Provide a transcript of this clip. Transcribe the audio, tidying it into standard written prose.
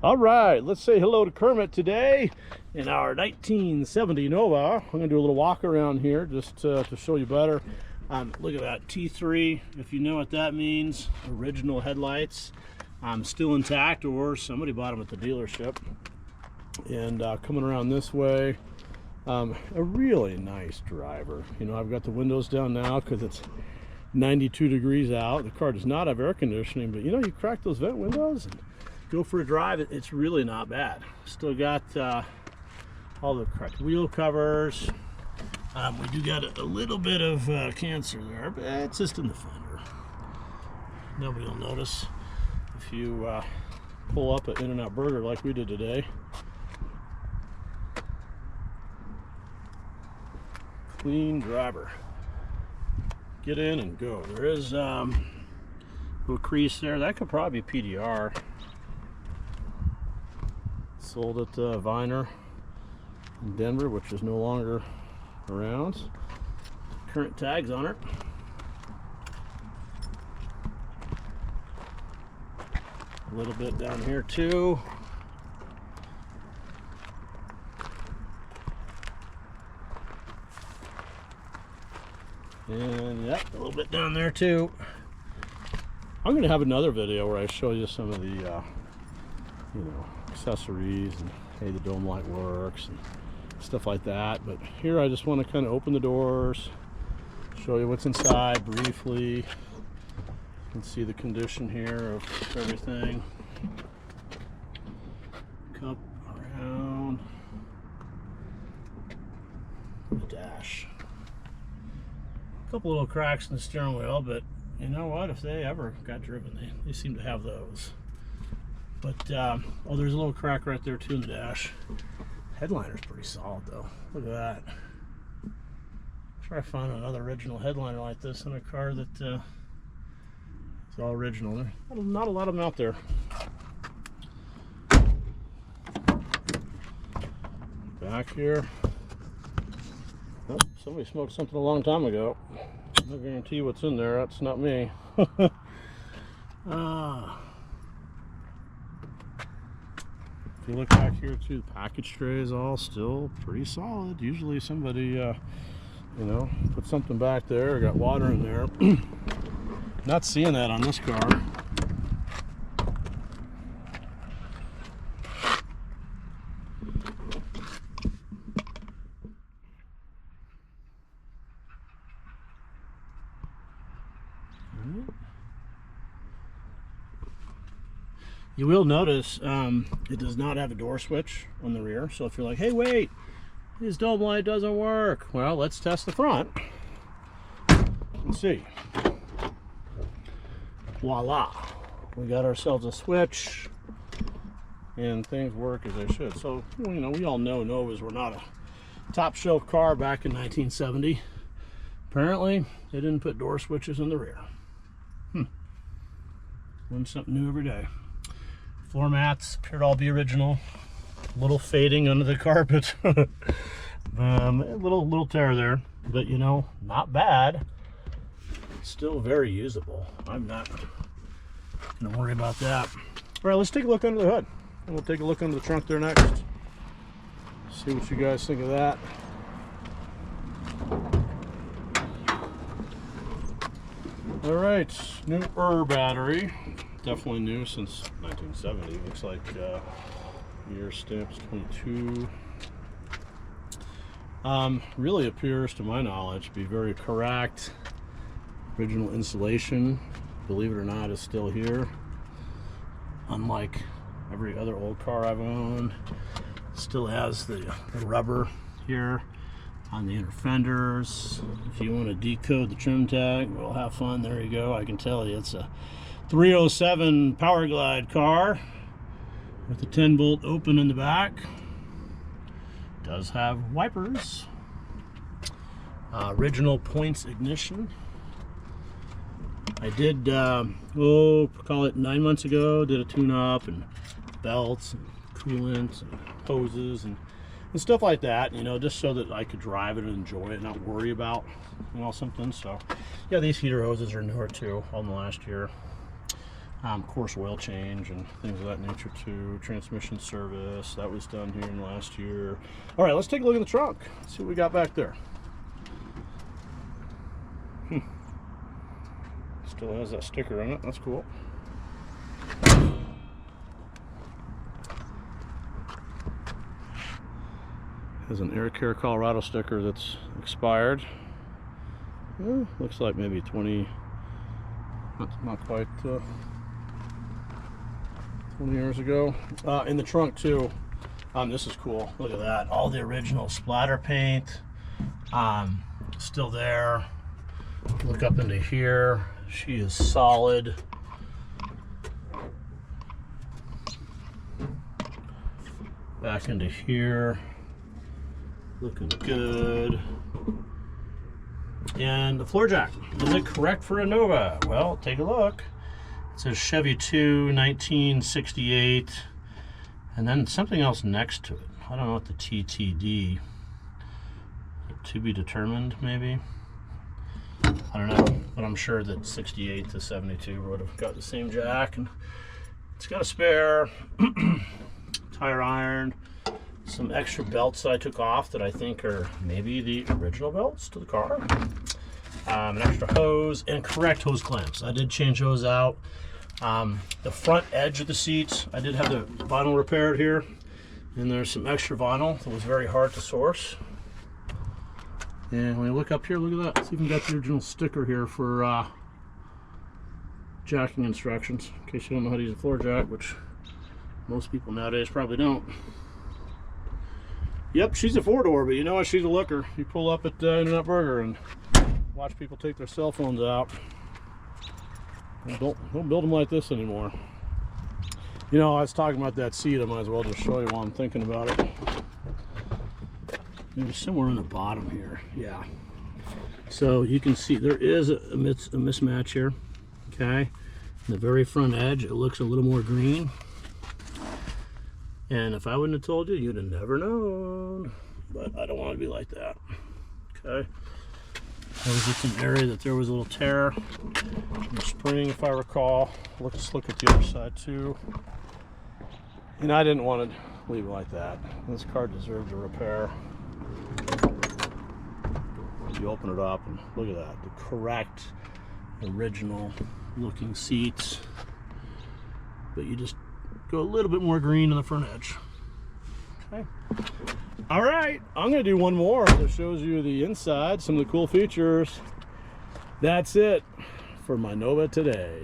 All right, let's say hello to Kermit today in our 1970 Nova. I'm gonna do a little walk around here just to show you better. Look at that T3, if you know what that means. Original headlights, still intact, or somebody bought them at the dealership. And coming around this way, a really nice driver. You know, I've got the windows down now because it's 92 degrees out. The car does not have air conditioning, but you know, you crack those vent windows and go for a drive, it's really not bad. Still got all the correct wheel covers. We do got a little bit of cancer there, but it's just in the fender. Nobody will notice if you pull up an In-N-Out Burger like we did today. Clean driver. Get in and go. There is a little crease there. That could probably be PDR. Sold at Viner in Denver, which is no longer around. Current tags on it. A little bit down here too. And yep, a little bit down there too. I'm going to have another video where I show you some of the, you know, accessories and hey, the dome light works and stuff like that. But here I just want to kind of open the doors, show you what's inside briefly. You can see the condition here of everything. Cup around the dash. A couple little cracks in the steering wheel, but you know what? If they ever got driven, they seem to have those. But oh, there's a little crack right there too in the dash. Headliner's pretty solid though. Look at that. Try to find another original headliner like this in a car that is all original. There's not a lot of them out there. Back here. Oh, somebody smoked something a long time ago. I guarantee what's in there. That's not me. If you look back here too, the package tray is all still pretty solid. Usually somebody, you know, put something back there, or got water in there. Not seeing that on this car. You will notice it does not have a door switch on the rear. So if you're like, hey, wait, this dome light doesn't work. Well, let's test the front. Let's see. Voila. We got ourselves a switch and things work as they should. So, you know, we all know Novas were not a top shelf car back in 1970. Apparently, they didn't put door switches in the rear. Learn something new every day. Floor mats appear to all be original. A little fading under the carpet. A little tear there, but you know, not bad. Still very usable. I'm not gonna worry about that. All right, let's take a look under the hood, and we'll take a look under the trunk there next. See what you guys think of that. All right, new battery. Definitely new since 1970. Looks like year stamps 22. Really appears, to my knowledge, to be very correct. Original insulation, believe it or not, is still here. Unlike every other old car I've owned, still has the rubber here on the inner fenders. If you want to decode the trim tag, we'll have fun. There you go. I can tell you it's a 307 Power Glide car with the 10-volt open in the back. Does have wipers. Original points ignition. I did, call it 9 months ago, did a tune-up and belts and coolant and hoses and stuff like that, you know, just so that I could drive it and enjoy it, not worry about, you know, something. So yeah, these heater hoses are newer too, all in the last year. Of course, oil change and things of that nature too. Transmission service, that was done here in the last year. All right, let's take a look at the trunk. See what we got back there. Still has that sticker on it, that's cool. Has an Air Care Colorado sticker that's expired. Looks like maybe 20, not quite 20 years ago. In the trunk too, this is cool. Look at that, all the original splatter paint, still there. Look up into here, she is solid. Back into here, looking good. And the floor jack, is it correct for a Nova? Well, take a look. It says Chevy 2, 1968, and then something else next to it. I don't know what the TTD, to be determined maybe. I don't know, but I'm sure that 68 to 72 would have got the same jack, and it's got a spare tire iron, some extra belts that I took off that I think are maybe the original belts to the car, an extra hose, and correct hose clamps. I did change those out. The front edge of the seats, I did have the vinyl repaired here, and there's some extra vinyl that was very hard to source. And when you look up here, look at that, it's even got the original sticker here for jacking instructions, in case you don't know how to use a floor jack, which most people nowadays probably don't. Yep, she's a four-door, but you know what? She's a looker. You pull up at In-N-Out Burger and watch people take their cell phones out. Don't build them like this anymore. You know, I was talking about that seat. I might as well just show you while I'm thinking about it. Maybe somewhere on the bottom here. Yeah. So you can see there is a mismatch here. Okay. In the very front edge, it looks a little more green. And if I wouldn't have told you, you'd have never known. But I don't want to be like that. Okay. There was just an area that there was a little tear in the spring, if I recall. Let's look at the other side too. And I didn't want to leave it like that. This car deserved a repair. You open it up and look at that. The correct, original looking seats. But you just go a little bit more green on the front edge. Okay. All right, I'm gonna do one more that shows you the inside, some of the cool features. That's it for my Nova today.